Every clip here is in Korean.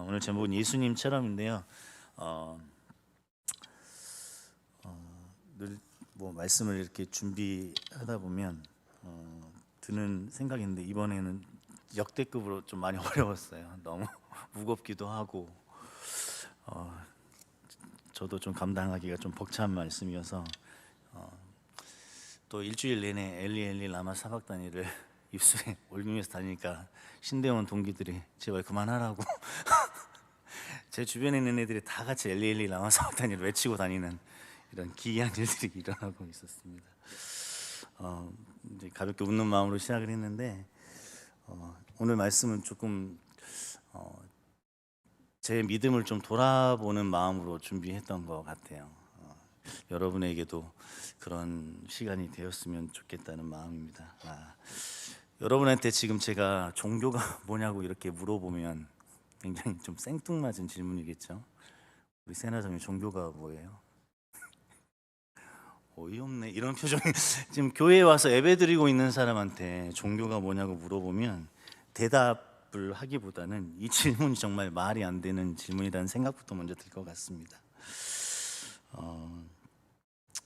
오늘 제목은 예수님처럼인데요. 늘 뭐 말씀을 이렇게 준비하다 보면 드는 생각이 있는데 이번에는 역대급으로 좀 많이 어려웠어요. 너무 무겁기도 하고 저도 좀 감당하기가 좀 벅찬 말씀이어서 또 일주일 내내 엘리 엘리 라마 사박다니를 입술에 올리면서 다니니까 신대원 동기들이 제발 그만하라고 제 주변에 있는 애들이 다 같이 엘리 엘리 라마 사박다니를 외치고 다니는 이런 기이한 일들이 일어나고 있었습니다. 이제 가볍게 웃는 마음으로 시작을 했는데 오늘 말씀은 조금 제 믿음을 좀 돌아보는 마음으로 준비했던 것 같아요. 여러분에게도 그런 시간이 되었으면 좋겠다는 마음입니다. 여러분한테 지금 제가 종교가 뭐냐고 이렇게 물어보면 굉장히 좀 생뚱맞은 질문이겠죠. 우리 세나장님 종교가 뭐예요? 어이없네 이런 표정이 지금 교회에 와서 예배드리고 있는 사람한테 종교가 뭐냐고 물어보면 대답을 하기보다는 이 질문이 정말 말이 안 되는 질문이라는 생각부터 먼저 들 것 같습니다.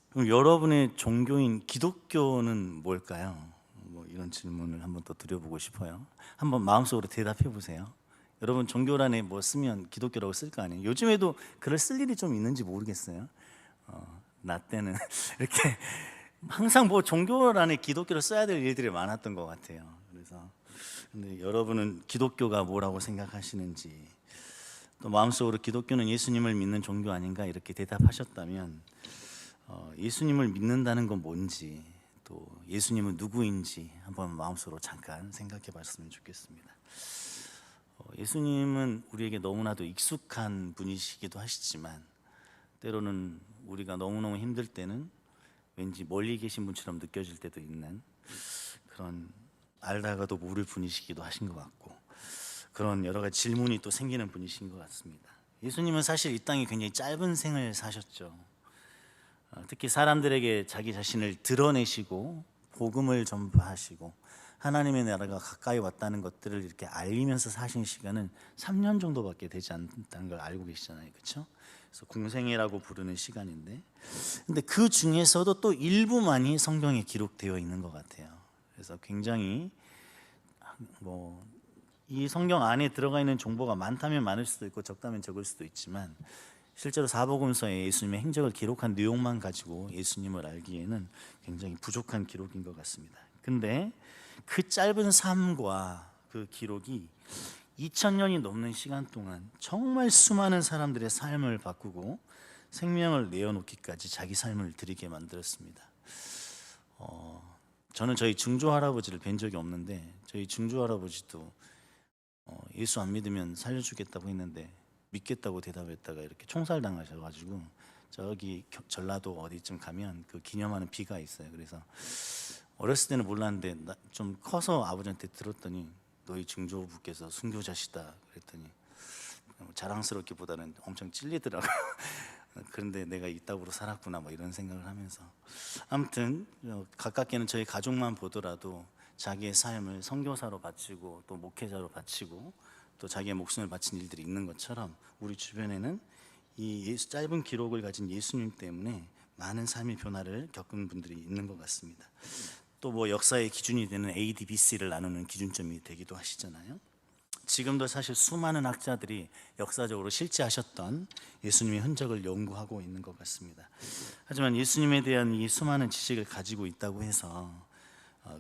그럼 여러분의 종교인 기독교는 뭘까요? 뭐 이런 질문을 한번 더 드려보고 싶어요. 한번 마음속으로 대답해 보세요. 여러분 종교란에 뭐 쓰면 기독교라고 쓸 거 아니에요? 요즘에도 글을 쓸 일이 좀 있는지 모르겠어요. 나 때는 이렇게 항상 뭐 종교란에 기독교를 써야 될 일들이 많았던 것 같아요. 그래서 근데 여러분은 기독교가 뭐라고 생각하시는지, 또 마음속으로 기독교는 예수님을 믿는 종교 아닌가 이렇게 대답하셨다면 예수님을 믿는다는 건 뭔지, 또 예수님은 누구인지 한번 마음속으로 잠깐 생각해 봤으면 좋겠습니다. 예수님은 우리에게 너무나도 익숙한 분이시기도 하시지만 때로는 우리가 너무너무 힘들 때는 왠지 멀리 계신 분처럼 느껴질 때도 있는 그런, 알다가도 모를 분이시기도 하신 것 같고, 그런 여러 가지 질문이 또 생기는 분이신 것 같습니다. 예수님은 사실 이 땅에 굉장히 짧은 생을 사셨죠. 특히 사람들에게 자기 자신을 드러내시고 복음을 전파하시고 하나님의 나라가 가까이 왔다는 것들을 이렇게 알리면서 사신 시간은 3년 정도밖에 되지 않다는 걸 알고 계시잖아요. 그렇죠? 그래서 공생애라고 부르는 시간인데, 근데 그 중에서도 또 일부만이 성경에 기록되어 있는 것 같아요. 그래서 굉장히 이 성경 안에 들어가 있는 정보가 많다면 많을 수도 있고 적다면 적을 수도 있지만, 실제로 사복음서에 예수님의 행적을 기록한 내용만 가지고 예수님을 알기에는 굉장히 부족한 기록인 것 같습니다. 근데 그 짧은 삶과 그 기록이 2000년이 넘는 시간 동안 정말 수많은 사람들의 삶을 바꾸고 생명을 내어놓기까지 자기 삶을 드리게 만들었습니다. 저는 저희 증조 할아버지를 뵌 적이 없는데, 저희 증조 할아버지도 예수 안 믿으면 살려주겠다고 했는데 믿겠다고 대답했다가 이렇게 총살당하셔가지고 저기 전라도 어디쯤 가면 그 기념하는 비가 있어요. 그래서 어렸을 때는 몰랐는데 좀 커서 아버지한테 들었더니 너희 증조부께서 순교자시다 그랬더니 자랑스럽기보다는 엄청 찔리더라고요. 그런데 내가 이 땅으로 살았구나 뭐 이런 생각을 하면서, 아무튼 가깝게는 저희 가족만 보더라도 자기의 삶을 선교사로 바치고 또 목회자로 바치고 또 자기의 목숨을 바친 일들이 있는 것처럼 우리 주변에는 이 짧은 기록을 가진 예수님 때문에 많은 삶의 변화를 겪은 분들이 있는 것 같습니다. 또 뭐 역사의 기준이 되는 AD, BC를 나누는 기준점이 되기도 하시잖아요. 지금도 사실 수많은 학자들이 역사적으로 실제하셨던 예수님의 흔적을 연구하고 있는 것 같습니다. 하지만 예수님에 대한 이 수많은 지식을 가지고 있다고 해서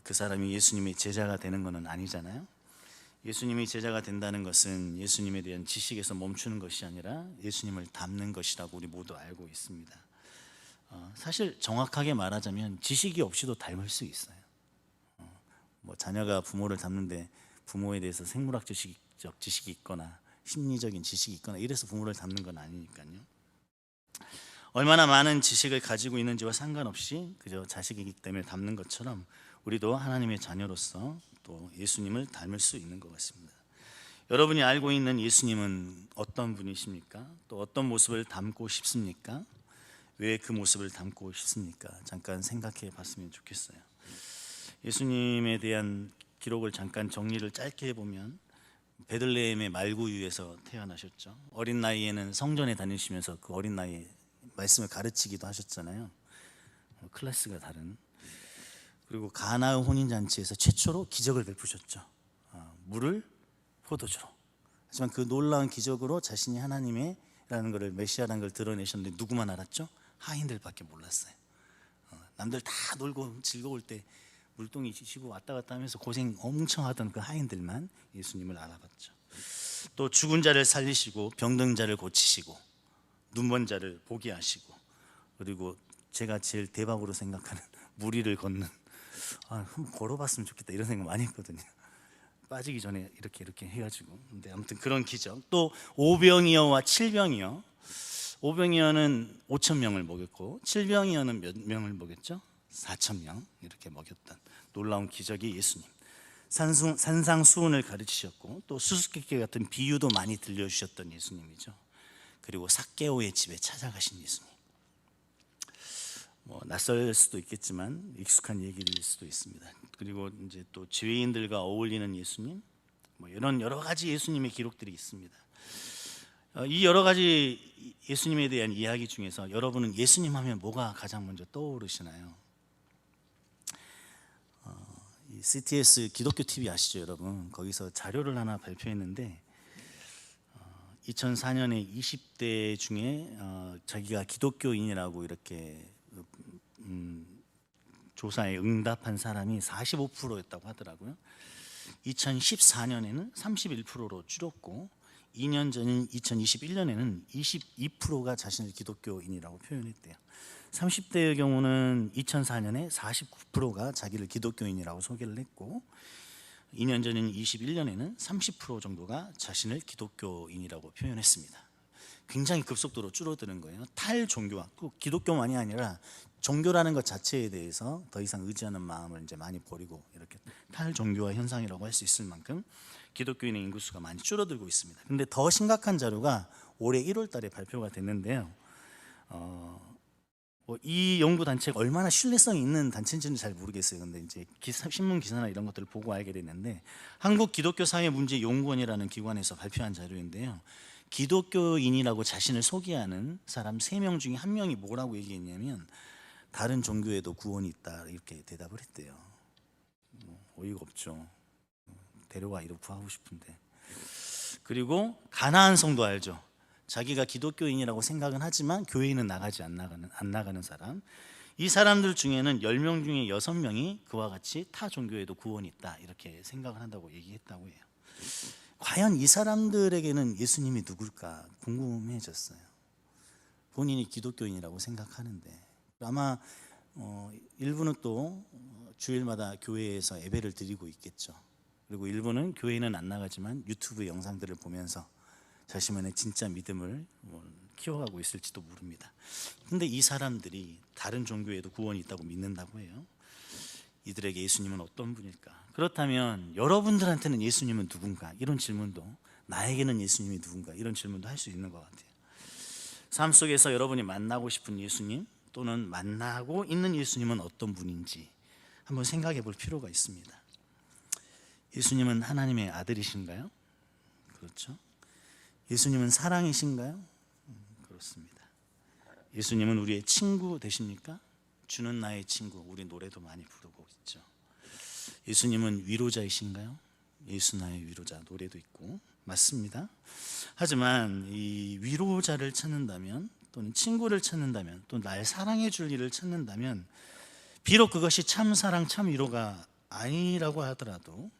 그 사람이 예수님의 제자가 되는 것은 아니잖아요. 예수님이 제자가 된다는 것은 예수님에 대한 지식에서 멈추는 것이 아니라 예수님을 닮는 것이라고 우리 모두 알고 있습니다. 사실 정확하게 말하자면 지식이 없이도 닮을 수 있어요. 뭐 자녀가 부모를 닮는데 부모에 대해서 생물학적 지식이 있거나 심리적인 지식이 있거나 이래서 부모를 닮는 건 아니니까요. 얼마나 많은 지식을 가지고 있는지와 상관없이 그저 자식이기 때문에 닮는 것처럼 우리도 하나님의 자녀로서 또 예수님을 닮을 수 있는 것 같습니다. 여러분이 알고 있는 예수님은 어떤 분이십니까? 또 어떤 모습을 닮고 싶습니까? 왜 그 모습을 닮고 싶습니까? 잠깐 생각해 봤으면 좋겠어요. 예수님에 대한 기록을 잠깐 정리를 짧게 해보면 베들레헴의 말구유에서 태어나셨죠. 어린 나이에는 성전에 다니시면서 그 어린 나이에 말씀을 가르치기도 하셨잖아요. 클래스가 다른. 그리고 가나의 혼인잔치에서 최초로 기적을 베푸셨죠. 물을 포도주로. 하지만 그 놀라운 기적으로 자신이 하나님의라는 것을, 메시아라는 걸 드러내셨는데 누구만 알았죠? 하인들밖에 몰랐어요. 남들 다 놀고 즐거울 때 물동이 지시고 왔다 갔다 하면서 고생 엄청 하던 그 하인들만 예수님을 알아봤죠. 또 죽은 자를 살리시고 병든 자를 고치시고 눈먼 자를 보게 하시고, 그리고 제가 제일 대박으로 생각하는 무리를 걷는, 한번 걸어봤으면 좋겠다 이런 생각 많이 했거든요. 빠지기 전에 이렇게 해가지고. 근데 아무튼 그런 기적. 또 오병이어와 칠병이어. 오병이어는 5천 명을 먹였고 칠병이어는 몇 명을 먹였죠? 4천 명 이렇게 먹였던 놀라운 기적이 예수님. 산상수훈을 가르치셨고 또 수수께끼 같은 비유도 많이 들려주셨던 예수님이죠. 그리고 삭개오의 집에 찾아가신 예수님. 낯설 수도 있겠지만 익숙한 얘기일 수도 있습니다. 그리고 이제 또 죄인들과 어울리는 예수님, 이런 여러 가지 예수님의 기록들이 있습니다. 이 여러 가지 예수님에 대한 이야기 중에서 여러분은 예수님 하면 뭐가 가장 먼저 떠오르시나요? 이 CTS 기독교 TV 아시죠, 여러분? 거기서 자료를 하나 발표했는데 2004년에 20대 중에 자기가 기독교인이라고 이렇게 조사에 응답한 사람이 45%였다고 하더라고요. 2014년에는 31%로 줄었고 2년 전인 2021년에는 22%가 자신을 기독교인이라고 표현했대요. 30대의 경우는 2004년에 49%가 자기를 기독교인이라고 소개를 했고 2년 전인 21년에는 30% 정도가 자신을 기독교인이라고 표현했습니다. 굉장히 급속도로 줄어드는 거예요. 탈종교화, 꼭 기독교만이 아니라 종교라는 것 자체에 대해서 더 이상 의지하는 마음을 이제 많이 버리고 이렇게 탈종교화 현상이라고 할 수 있을 만큼 기독교인의 인구수가 많이 줄어들고 있습니다. 근데 더 심각한 자료가 올해 1월 달에 발표가 됐는데요. 이 연구 단체가 얼마나 신뢰성이 있는 단체인지는 잘 모르겠어요. 근데 이제 신문 기사나 이런 것들을 보고 알게 됐는데 한국 기독교 사회 문제 연구원이라는 기관에서 발표한 자료인데요. 기독교인이라고 자신을 소개하는 사람 3명 중에 1명이 뭐라고 얘기했냐면 다른 종교에도 구원이 있다 이렇게 대답을 했대요. 어이가 없죠. 데려와 이러고 구하고 싶은데. 그리고 가나안 성도 알죠? 자기가 기독교인이라고 생각은 하지만 교회에는 안 나가는 사람. 이 사람들 중에는 10명 중에 6명이 그와 같이 타 종교에도 구원이 있다 이렇게 생각을 한다고 얘기했다고 해요. 과연 이 사람들에게는 예수님이 누굴까 궁금해졌어요. 본인이 기독교인이라고 생각하는데 아마 일부는 또 주일마다 교회에서 예배를 드리고 있겠죠. 그리고 일부는 교회는 안 나가지만 유튜브 영상들을 보면서 자신만의 진짜 믿음을 키워가고 있을지도 모릅니다. 근데 이 사람들이 다른 종교에도 구원이 있다고 믿는다고 해요. 이들에게 예수님은 어떤 분일까? 그렇다면 여러분들한테는 예수님은 누군가? 이런 질문도, 나에게는 예수님이 누군가? 이런 질문도 할 수 있는 것 같아요. 삶 속에서 여러분이 만나고 싶은 예수님 또는 만나고 있는 예수님은 어떤 분인지 한번 생각해 볼 필요가 있습니다. 예수님은 하나님의 아들이신가요? 그렇죠. 예수님은 사랑이신가요? 그렇습니다. 예수님은 우리의 친구 되십니까? 주는 나의 친구, 우리 노래도 많이 부르고 있죠. 예수님은 위로자이신가요? 예수 나의 위로자, 노래도 있고 맞습니다. 하지만 이 위로자를 찾는다면 또는 친구를 찾는다면 또 날 사랑해 줄 일을 찾는다면 비록 그것이 참 사랑 참 위로가 아니라고 하더라도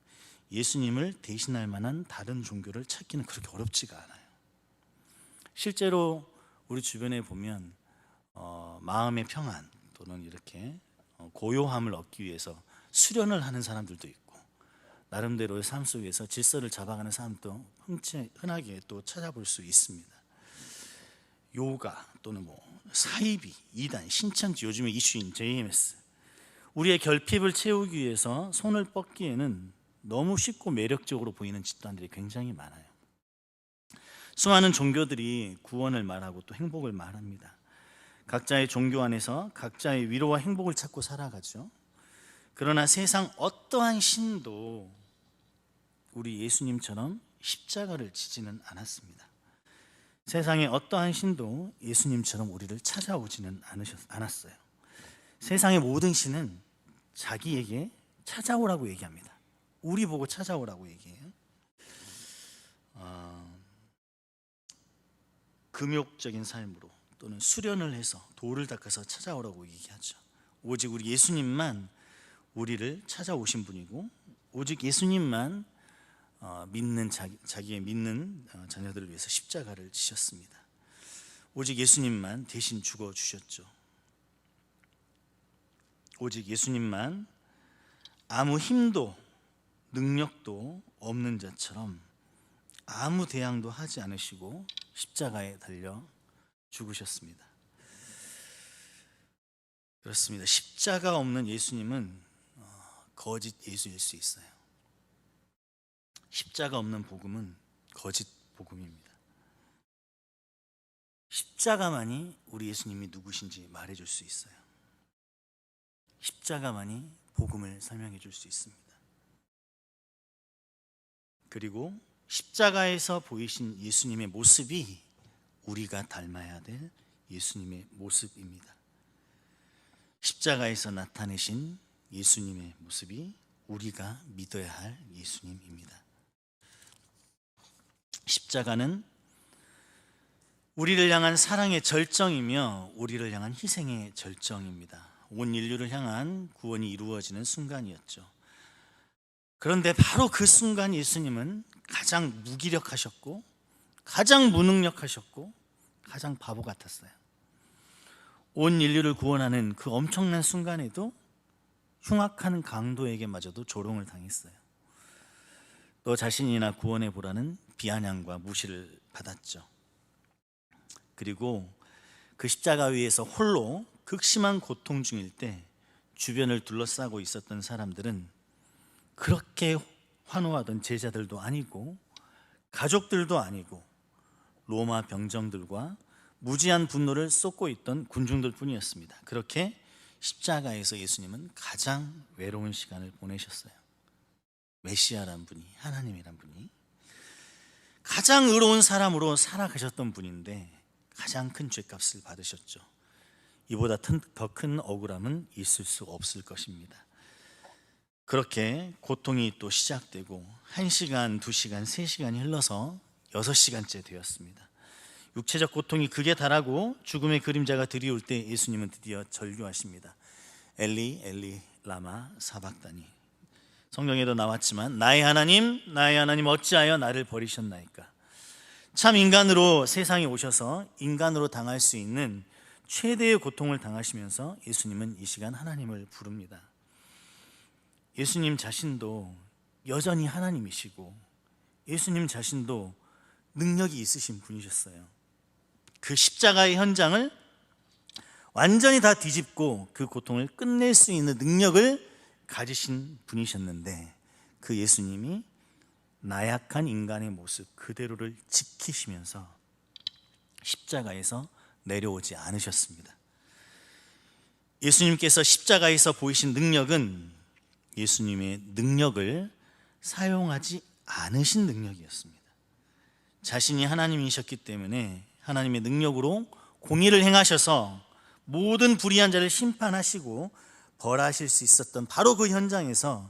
예수님을 대신할 만한 다른 종교를 찾기는 그렇게 어렵지가 않아요. 실제로 우리 주변에 보면 마음의 평안 또는 이렇게 고요함을 얻기 위해서 수련을 하는 사람들도 있고 나름대로의 삶 속에서 질서를 잡아가는 사람도 흔하게 또 찾아볼 수 있습니다. 요가 또는 사이비, 이단, 신천지, 요즘의 이슈인 JMS, 우리의 결핍을 채우기 위해서 손을 뻗기에는 너무 쉽고 매력적으로 보이는 집단들이 굉장히 많아요. 수많은 종교들이 구원을 말하고 또 행복을 말합니다. 각자의 종교 안에서 각자의 위로와 행복을 찾고 살아가죠. 그러나 세상 어떠한 신도 우리 예수님처럼 십자가를 지지는 않았습니다. 세상의 어떠한 신도 예수님처럼 우리를 찾아오지는 않았어요. 세상의 모든 신은 자기에게 찾아오라고 얘기합니다. 우리 보고 찾아오라고 얘기해요. 금욕적인 삶으로 또는 수련을 해서 돌을 닦아서 찾아오라고 얘기하죠. 오직 우리 예수님만 우리를 찾아오신 분이고, 오직 예수님만 믿는 자기의 믿는 자녀들을 위해서 십자가를 지셨습니다. 오직 예수님만 대신 죽어 주셨죠. 오직 예수님만 아무 힘도 능력도 없는 자처럼 아무 대항도 하지 않으시고 십자가에 달려 죽으셨습니다. 그렇습니다. 십자가 없는 예수님은 거짓 예수일 수 있어요. 십자가 없는 복음은 거짓 복음입니다. 십자가만이 우리 예수님이 누구신지 말해줄 수 있어요. 십자가만이 복음을 설명해 줄 수 있습니다. 그리고 십자가에서 보이신 예수님의 모습이 우리가 닮아야 될 예수님의 모습입니다. 십자가에서 나타내신 예수님의 모습이 우리가 믿어야 할 예수님입니다. 십자가는 우리를 향한 사랑의 절정이며 우리를 향한 희생의 절정입니다. 온 인류를 향한 구원이 이루어지는 순간이었죠. 그런데 바로 그 순간 예수님은 가장 무기력하셨고 가장 무능력하셨고 가장 바보 같았어요. 온 인류를 구원하는 그 엄청난 순간에도 흉악한 강도에게마저도 조롱을 당했어요. 너 자신이나 구원해 보라는 비아냥과 무시를 받았죠. 그리고 그 십자가 위에서 홀로 극심한 고통 중일 때 주변을 둘러싸고 있었던 사람들은 그렇게 환호하던 제자들도 아니고 가족들도 아니고 로마 병정들과 무지한 분노를 쏟고 있던 군중들 뿐이었습니다. 그렇게 십자가에서 예수님은 가장 외로운 시간을 보내셨어요. 메시아란 분이, 하나님이란 분이 가장 의로운 사람으로 살아가셨던 분인데 가장 큰 죄값을 받으셨죠. 이보다 더 큰 억울함은 있을 수 없을 것입니다. 그렇게 고통이 또 시작되고 1시간, 2시간, 3시간이 흘러서 6시간째 되었습니다. 육체적 고통이 극에 달하고 죽음의 그림자가 드리울 때 예수님은 드디어 절규하십니다. 엘리 엘리 라마 사박다니. 성경에도 나왔지만 나의 하나님 어찌하여 나를 버리셨나이까. 참 인간으로 세상에 오셔서 인간으로 당할 수 있는 최대의 고통을 당하시면서 예수님은 이 시간 하나님을 부릅니다. 예수님 자신도 여전히 하나님이시고 예수님 자신도 능력이 있으신 분이셨어요. 그 십자가의 현장을 완전히 다 뒤집고 그 고통을 끝낼 수 있는 능력을 가지신 분이셨는데 그 예수님이 나약한 인간의 모습 그대로를 지키시면서 십자가에서 내려오지 않으셨습니다. 예수님께서 십자가에서 보이신 능력은 예수님의 능력을 사용하지 않으신 능력이었습니다. 자신이 하나님이셨기 때문에 하나님의 능력으로 공의를 행하셔서 모든 불의한 자를 심판하시고 벌하실 수 있었던 바로 그 현장에서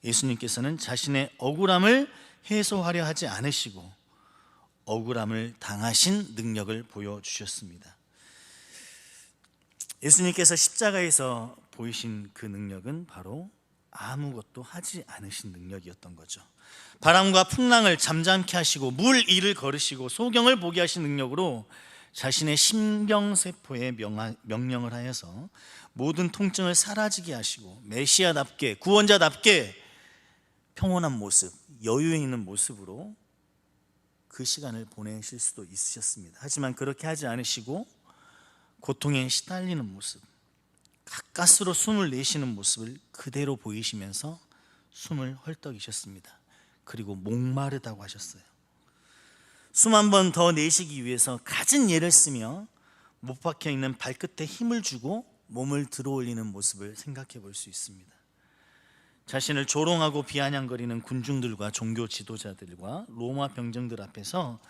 예수님께서는 자신의 억울함을 해소하려 하지 않으시고 억울함을 당하신 능력을 보여주셨습니다. 예수님께서 십자가에서 보이신 그 능력은 바로 아무것도 하지 않으신 능력이었던 거죠. 바람과 풍랑을 잠잠케 하시고 물 위를 걸으시고 소경을 보게 하신 능력으로 자신의 심경세포에 명령을 하여서 모든 통증을 사라지게 하시고 메시아답게 구원자답게 평온한 모습, 여유 있는 모습으로 그 시간을 보내실 수도 있으셨습니다. 하지만 그렇게 하지 않으시고 고통에 시달리는 모습, 가까스로 숨을 내쉬는 모습을 그대로 보이시면서 숨을 헐떡이셨습니다. 그리고 목마르다고 하셨어요. 숨 한 번 더 내쉬기 위해서 갖은 예를 쓰며 못 박혀 있는 발끝에 힘을 주고 몸을 들어 올리는 모습을 생각해 볼 수 있습니다. 자신을 조롱하고 비아냥거리는 군중들과 종교 지도자들과 로마 병정들 앞에서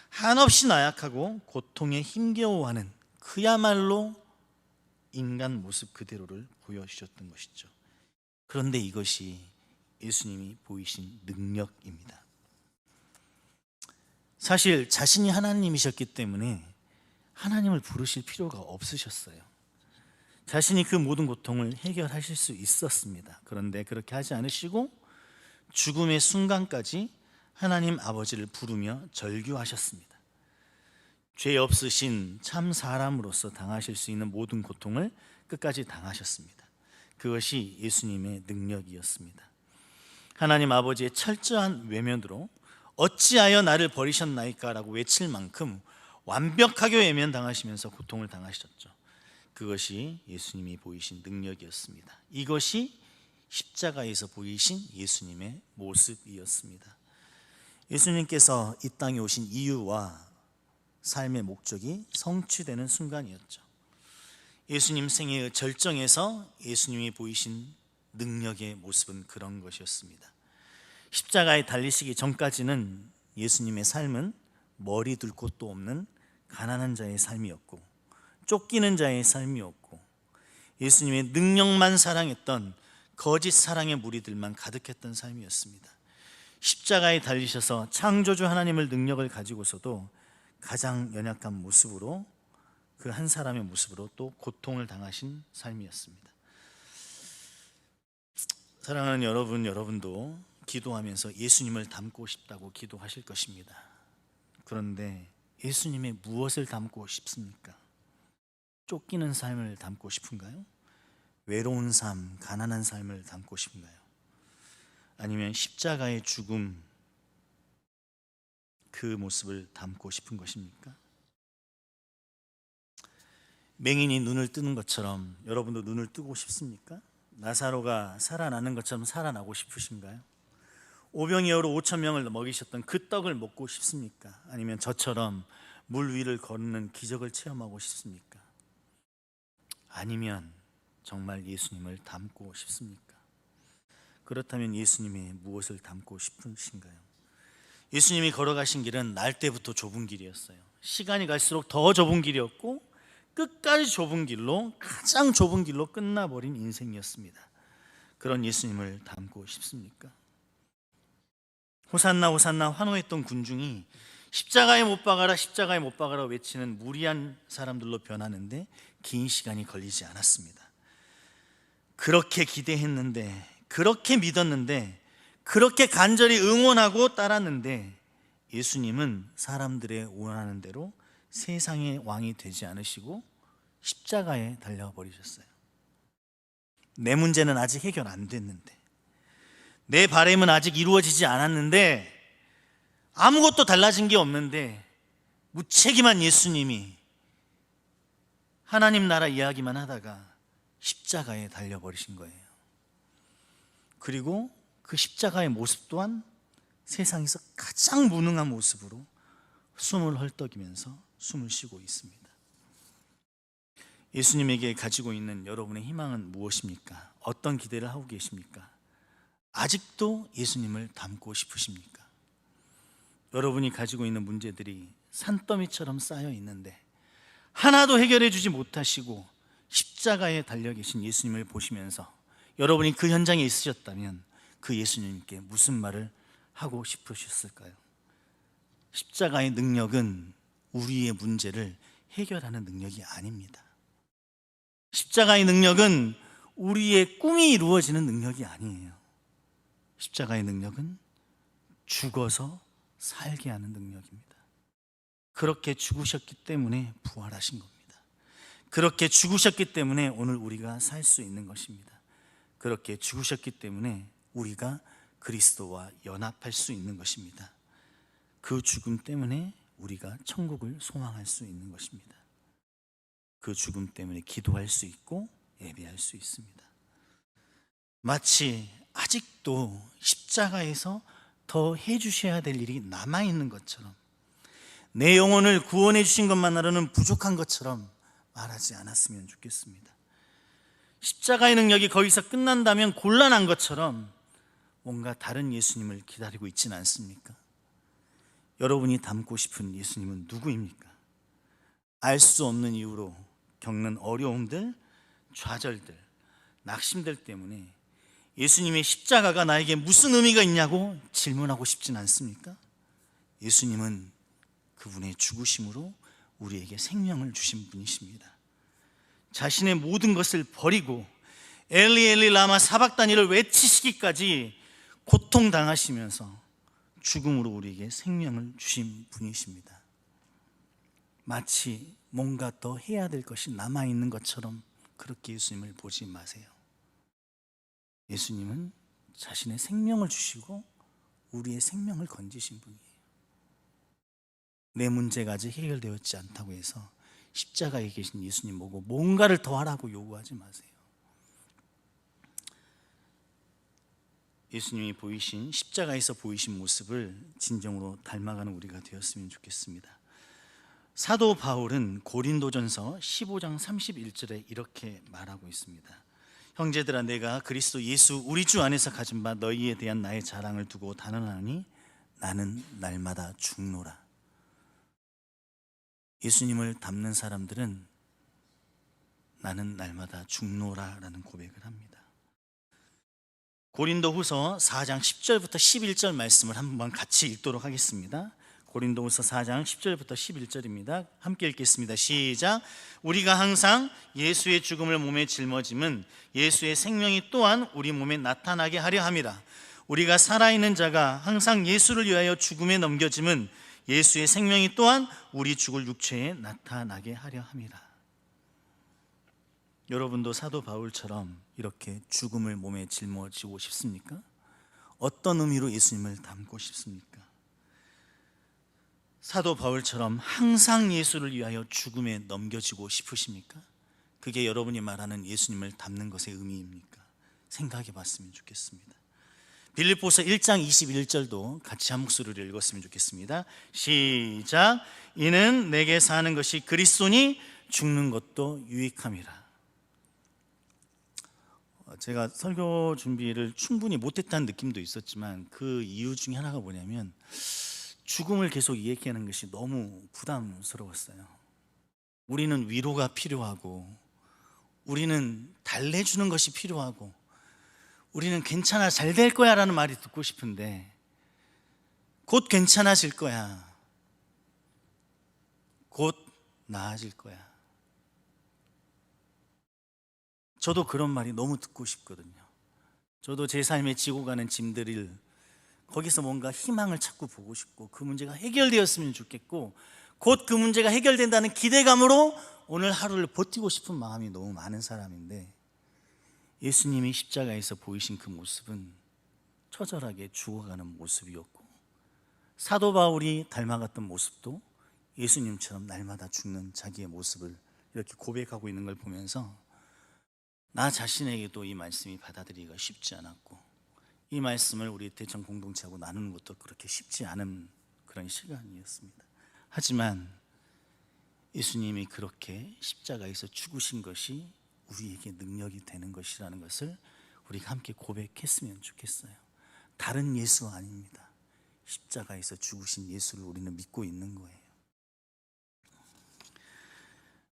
한없이 나약하고 고통에 힘겨워하는 그야말로 인간 모습 그대로를 보여주셨던 것이죠. 그런데 이것이 예수님이 보이신 능력입니다. 사실 자신이 하나님이셨기 때문에 하나님을 부르실 필요가 없으셨어요. 자신이 그 모든 고통을 해결하실 수 있었습니다. 그런데 그렇게 하지 않으시고 죽음의 순간까지 하나님 아버지를 부르며 절규하셨습니다. 죄 없으신 참 사람으로서 당하실 수 있는 모든 고통을 끝까지 당하셨습니다. 그것이 예수님의 능력이었습니다. 하나님 아버지의 철저한 외면으로 어찌하여 나를 버리셨나이까 라고 외칠 만큼 완벽하게 외면당하시면서 고통을 당하셨죠. 그것이 예수님이 보이신 능력이었습니다. 이것이 십자가에서 보이신 예수님의 모습이었습니다. 예수님께서 이 땅에 오신 이유와 삶의 목적이 성취되는 순간이었죠. 예수님 생애의 절정에서 예수님이 보이신 능력의 모습은 그런 것이었습니다. 십자가에 달리시기 전까지는 예수님의 삶은 머리 둘 곳도 없는 가난한 자의 삶이었고 쫓기는 자의 삶이었고 예수님의 능력만 사랑했던 거짓 사랑의 무리들만 가득했던 삶이었습니다. 십자가에 달리셔서 창조주 하나님의 능력을 가지고서도 가장 연약한 모습으로 그 한 사람의 모습으로 또 고통을 당하신 삶이었습니다. 사랑하는 여러분도 기도하면서 예수님을 닮고 싶다고 기도하실 것입니다. 그런데 예수님의 무엇을 닮고 싶습니까? 쫓기는 삶을 닮고 싶은가요? 외로운 삶, 가난한 삶을 닮고 싶은가요? 아니면 십자가의 죽음, 그 모습을 닮고 싶은 것입니까? 맹인이 눈을 뜨는 것처럼 여러분도 눈을 뜨고 싶습니까? 나사로가 살아나는 것처럼 살아나고 싶으신가요? 오병이어로 5천 명을 먹이셨던 그 떡을 먹고 싶습니까? 아니면 저처럼 물 위를 걷는 기적을 체험하고 싶습니까? 아니면 정말 예수님을 닮고 싶습니까? 그렇다면 예수님의 무엇을 닮고 싶으신가요? 예수님이 걸어가신 길은 날 때부터 좁은 길이었어요. 시간이 갈수록 더 좁은 길이었고 끝까지 좁은 길로, 가장 좁은 길로 끝나버린 인생이었습니다. 그런 예수님을 닮고 싶습니까? 호산나 호산나 환호했던 군중이 십자가에 못 박아라, 십자가에 못 박아라 외치는 무리한 사람들로 변하는데 긴 시간이 걸리지 않았습니다. 그렇게 기대했는데, 그렇게 믿었는데, 그렇게 간절히 응원하고 따랐는데 예수님은 사람들의 원하는 대로 세상의 왕이 되지 않으시고 십자가에 달려버리셨어요. 내 문제는 아직 해결 안 됐는데, 내 바람은 아직 이루어지지 않았는데, 아무것도 달라진 게 없는데 무책임한 예수님이 하나님 나라 이야기만 하다가 십자가에 달려버리신 거예요. 그리고 그 십자가의 모습 또한 세상에서 가장 무능한 모습으로 숨을 헐떡이면서 숨을 쉬고 있습니다. 예수님에게 가지고 있는 여러분의 희망은 무엇입니까? 어떤 기대를 하고 계십니까? 아직도 예수님을 닮고 싶으십니까? 여러분이 가지고 있는 문제들이 산더미처럼 쌓여 있는데 하나도 해결해 주지 못하시고 십자가에 달려 계신 예수님을 보시면서 여러분이 그 현장에 있으셨다면 그 예수님께 무슨 말을 하고 싶으셨을까요? 십자가의 능력은 우리의 문제를 해결하는 능력이 아닙니다. 십자가의 능력은 우리의 꿈이 이루어지는 능력이 아니에요. 십자가의 능력은 죽어서 살게 하는 능력입니다. 그렇게 죽으셨기 때문에 부활하신 겁니다. 그렇게 죽으셨기 때문에 오늘 우리가 살 수 있는 것입니다. 그렇게 죽으셨기 때문에 우리가 그리스도와 연합할 수 있는 것입니다. 그 죽음 때문에 우리가 천국을 소망할 수 있는 것입니다. 그 죽음 때문에 기도할 수 있고 예배할 수 있습니다. 마치 아직도 십자가에서 더 해주셔야 될 일이 남아있는 것처럼, 내 영혼을 구원해 주신 것만으로는 부족한 것처럼 말하지 않았으면 좋겠습니다. 십자가의 능력이 거기서 끝난다면 곤란한 것처럼 뭔가 다른 예수님을 기다리고 있지는 않습니까? 여러분이 닮고 싶은 예수님은 누구입니까? 알 수 없는 이유로 겪는 어려움들, 좌절들, 낙심들 때문에 예수님의 십자가가 나에게 무슨 의미가 있냐고 질문하고 싶진 않습니까? 예수님은 그분의 죽으심으로 우리에게 생명을 주신 분이십니다. 자신의 모든 것을 버리고 엘리 엘리 라마 사박다니를 외치시기까지 고통당하시면서 죽음으로 우리에게 생명을 주신 분이십니다. 마치 뭔가 더 해야 될 것이 남아있는 것처럼 그렇게 예수님을 보지 마세요. 예수님은 자신의 생명을 주시고 우리의 생명을 건지신 분이에요. 내 문제가 아직 해결되었지 않다고 해서 십자가에 계신 예수님 보고 뭔가를 더 하라고 요구하지 마세요. 예수님이 보이신 십자가에서 보이신 모습을 진정으로 닮아가는 우리가 되었으면 좋겠습니다. 사도 바울은 고린도전서 15장 31절에 이렇게 말하고 있습니다. 형제들아, 내가 그리스도 예수 우리 주 안에서 가진 바 너희에 대한 나의 자랑을 두고 단언하니 나는 날마다 죽노라. 예수님을 닮는 사람들은 나는 날마다 죽노라 라는 고백을 합니다. 고린도후서 4장 10절부터 11절 말씀을 한번 같이 읽도록 하겠습니다. 고린도후서 4장 10절부터 11절입니다. 함께 읽겠습니다. 시작. 우리가 항상 예수의 죽음을 몸에 짊어짐은 예수의 생명이 또한 우리 몸에 나타나게 하려 함이라. 우리가 살아있는 자가 항상 예수를 위하여 죽음에 넘겨짐은 예수의 생명이 또한 우리 죽을 육체에 나타나게 하려 함이라. 여러분도 사도 바울처럼 이렇게 죽음을 몸에 짊어지고 싶습니까? 어떤 의미로 예수님을 닮고 싶습니까? 사도 바울처럼 항상 예수를 위하여 죽음에 넘겨지고 싶으십니까? 그게 여러분이 말하는 예수님을 닮는 것의 의미입니까? 생각해 봤으면 좋겠습니다. 빌립보서 1장 21절도 같이 한 목소리로 읽었으면 좋겠습니다. 시작. 이는 내게 사는 것이 그리스도니 죽는 것도 유익함이라. 제가 설교 준비를 충분히 못했다는 느낌도 있었지만 그 이유 중에 하나가 뭐냐면 죽음을 계속 얘기하는 것이 너무 부담스러웠어요. 우리는 위로가 필요하고 우리는 달래주는 것이 필요하고 우리는 괜찮아, 잘 될 거야 라는 말이 듣고 싶은데 곧 괜찮아질 거야, 곧 나아질 거야. 저도 그런 말이 너무 듣고 싶거든요. 저도 제 삶에 지고 가는 짐들을 거기서 뭔가 희망을 찾고 보고 싶고 그 문제가 해결되었으면 좋겠고 곧 그 문제가 해결된다는 기대감으로 오늘 하루를 버티고 싶은 마음이 너무 많은 사람인데 예수님이 십자가에서 보이신 그 모습은 처절하게 죽어가는 모습이었고 사도 바울이 닮아갔던 모습도 예수님처럼 날마다 죽는 자기의 모습을 이렇게 고백하고 있는 걸 보면서 나 자신에게도 이 말씀이 받아들이기가 쉽지 않았고 이 말씀을 우리 대청 공동체하고 나누는 것도 그렇게 쉽지 않은 그런 시간이었습니다. 하지만 예수님이 그렇게 십자가에서 죽으신 것이 우리에게 능력이 되는 것이라는 것을 우리가 함께 고백했으면 좋겠어요. 다른 예수 아닙니다. 십자가에서 죽으신 예수를 우리는 믿고 있는 거예요.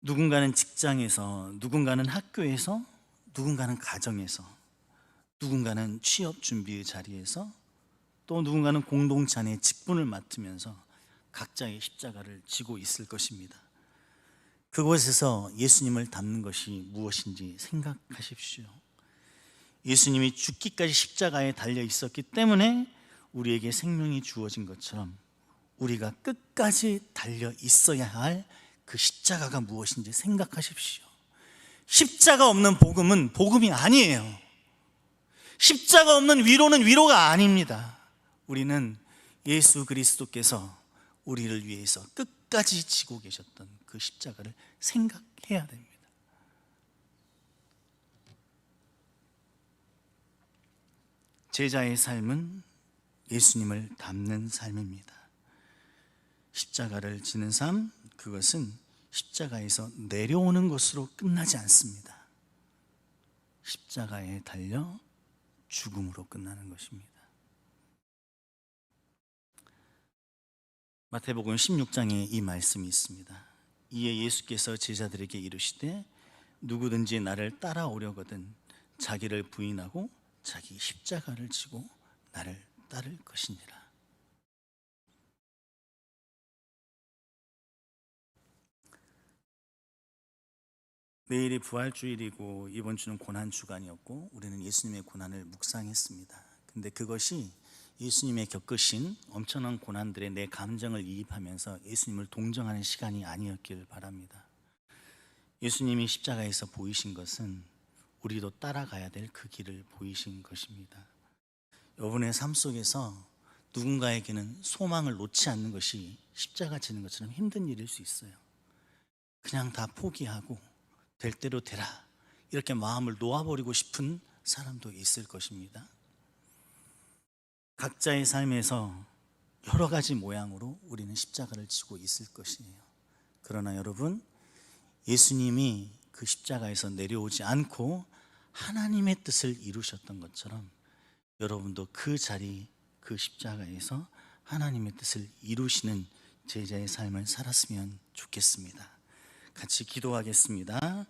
누군가는 직장에서, 누군가는 학교에서, 누군가는 가정에서, 누군가는 취업 준비의 자리에서, 또 누군가는 공동체 안에 직분을 맡으면서 각자의 십자가를 지고 있을 것입니다. 그곳에서 예수님을 닮는 것이 무엇인지 생각하십시오. 예수님이 죽기까지 십자가에 달려 있었기 때문에 우리에게 생명이 주어진 것처럼 우리가 끝까지 달려 있어야 할 그 십자가가 무엇인지 생각하십시오. 십자가 없는 복음은 복음이 아니에요. 십자가 없는 위로는 위로가 아닙니다. 우리는 예수 그리스도께서 우리를 위해서 끝까지 지고 계셨던 그 십자가를 생각해야 됩니다. 제자의 삶은 예수님을 닮는 삶입니다. 십자가를 지는 삶, 그것은 십자가에서 내려오는 것으로 끝나지 않습니다. 십자가에 달려 죽음으로 끝나는 것입니다. 마태복음 16장에 이 말씀이 있습니다. 이에 예수께서 제자들에게 이르시되 누구든지 나를 따라오려거든 자기를 부인하고 자기 십자가를 지고 나를 따를 것이니라. 내일이 부활주일이고 이번 주는 고난주간이었고 우리는 예수님의 고난을 묵상했습니다. 근데 그것이 예수님의 겪으신 엄청난 고난들에 내 감정을 이입하면서 예수님을 동정하는 시간이 아니었길 바랍니다. 예수님이 십자가에서 보이신 것은 우리도 따라가야 될 그 길을 보이신 것입니다. 여러분의 삶 속에서 누군가에게는 소망을 놓지 않는 것이 십자가 지는 것처럼 힘든 일일 수 있어요. 그냥 다 포기하고 될 대로 되라 이렇게 마음을 놓아버리고 싶은 사람도 있을 것입니다. 각자의 삶에서 여러 가지 모양으로 우리는 십자가를 지고 있을 것이에요. 그러나 여러분, 예수님이 그 십자가에서 내려오지 않고 하나님의 뜻을 이루셨던 것처럼 여러분도 그 자리, 그 십자가에서 하나님의 뜻을 이루시는 제자의 삶을 살았으면 좋겠습니다. 같이 기도하겠습니다.